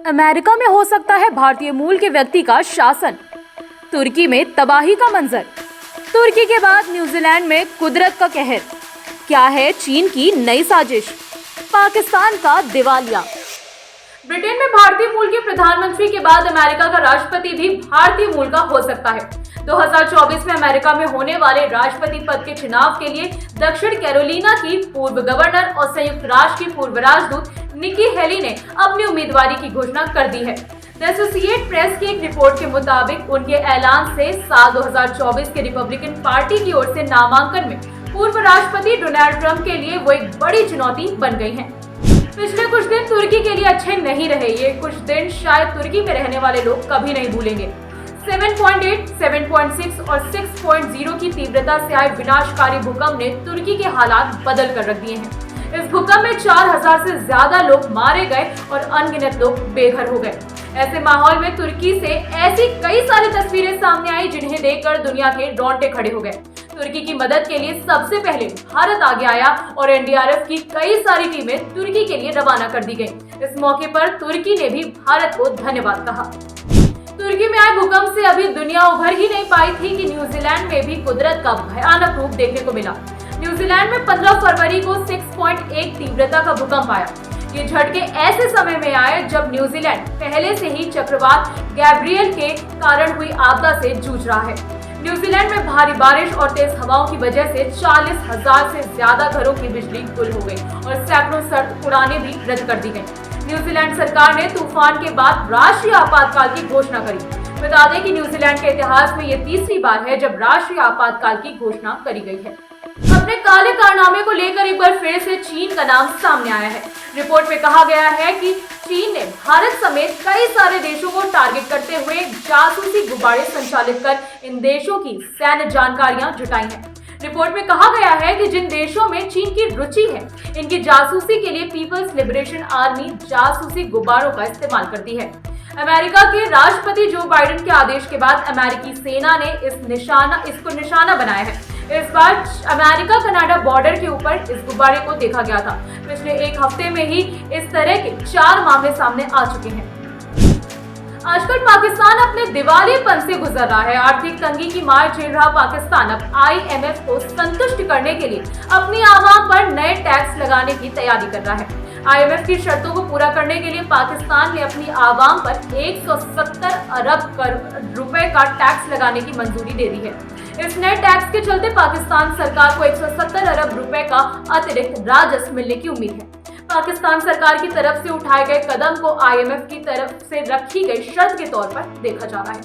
America में हो सकता है भारतीय मूल के व्यक्ति का शासन। तुर्की में तबाही का मंजर। तुर्की के बाद न्यूजीलैंड में कुदरत का कहर। क्या है चीन की नई साजिश? पाकिस्तान का दिवालिया। ब्रिटेन में भारतीय मूल के प्रधानमंत्री के बाद अमेरिका का राष्ट्रपति भी भारतीय मूल का हो सकता है। 2024 में अमेरिका में होने वाले राष्ट्रपति पद के चुनाव के लिए दक्षिण कैरोलिना की पूर्व गवर्नर और संयुक्त राष्ट्र की पूर्व राजदूत निकी हेली ने अपनी उम्मीदवारी की घोषणा कर दी है। द एसोसिएटेड प्रेस की एक रिपोर्ट के मुताबिक उनके ऐलान से साल 2024 के रिपब्लिकन पार्टी की ओर से नामांकन में पूर्व राष्ट्रपति डोनाल्ड ट्रंप के लिए वो एक बड़ी चुनौती बन गई हैं। पिछले कुछ दिन तुर्की के लिए अच्छे नहीं रहे। ये कुछ दिन शायद तुर्की में रहने वाले लोग कभी नहीं भूलेंगे। 7.8, 7.6 और 6.0 की तीव्रता से आए विनाशकारी भूकंप ने तुर्की के हालात बदल कर रख दिए हैं। इस भूकंप में 4000 से ज्यादा लोग मारे गए और अनगिनत लोग बेघर हो गए। ऐसे माहौल में तुर्की से ऐसी कई सारी तस्वीरें सामने आई जिन्हें देखकर दुनिया के रोंगटे खड़े हो गए। तुर्की की मदद के लिए सबसे पहले भारत आगे आया और एनडीआरएफ की कई सारी टीमें तुर्की के लिए रवाना कर दी गई। इस मौके पर तुर्की ने भी भारत को धन्यवाद कहा। तुर्की में आए भूकंप से अभी दुनिया उभर ही नहीं पाई थी कि न्यूजीलैंड में भी कुदरत का भयानक रूप देखने को मिला। न्यूजीलैंड में 15 फरवरी को 6.1 तीव्रता का भूकंप आया। ये झटके ऐसे समय में आए जब न्यूजीलैंड पहले से ही चक्रवात गैब्रियल के कारण हुई आपदा से जूझ रहा है। न्यूजीलैंड में भारी बारिश और तेज हवाओं की वजह से 40,000 से ज्यादा घरों की बिजली गुल हो गई और सैकड़ों सड़क उड़ानें भी रद्द कर दी गई। न्यूजीलैंड सरकार ने तूफान के बाद राष्ट्रीय आपातकाल की घोषणा करी। बता दें कि न्यूजीलैंड के इतिहास में ये तीसरी बार है जब राष्ट्रीय आपातकाल की घोषणा करी गई है। अपने काले कारनामे को लेकर एक बार फिर से चीन का नाम सामने आया है। रिपोर्ट में कहा गया है कि चीन ने भारत समेत कई सारे देशों को टारगेट करते हुए जासूसी गुब्बारे संचालित कर इन देशों की सैन्य जानकारियां जुटाई हैं। रिपोर्ट में कहा गया है कि जिन देशों में चीन की रुचि है, इनकी जासूसी के लिए पीपल्स लिबरेशन आर्मी जासूसी गुब्बारों का इस्तेमाल करती है। अमेरिका के राष्ट्रपति जो बाइडेन के आदेश के बाद अमेरिकी सेना ने इसको निशाना बनाया है। इस बार अमेरिका कनाडा बॉर्डर के ऊपर इस गुब्बारे को देखा गया था। पिछले एक हफ्ते में ही इस तरह के 4 मामले सामने आ चुके हैं। आजकल पाकिस्तान अपने दिवालियेपन से गुजर रहा है। आर्थिक तंगी की मार झेल रहा पाकिस्तान अब IMF को संतुष्ट करने के लिए अपनी आवाम पर नए टैक्स लगाने की तैयारी कर रहा है। IMF की शर्तों को पूरा करने के लिए पाकिस्तान ने अपनी आवाम पर 170 अरब रुपए का टैक्स लगाने की मंजूरी दे दी है। इस नए टैक्स के चलते पाकिस्तान सरकार को 170 अरब रुपए का अतिरिक्त राजस्व मिलने की उम्मीद है। पाकिस्तान सरकार की तरफ से उठाए गए कदम को IMF की तरफ से रखी गई शर्त के तौर पर देखा जा रहा है।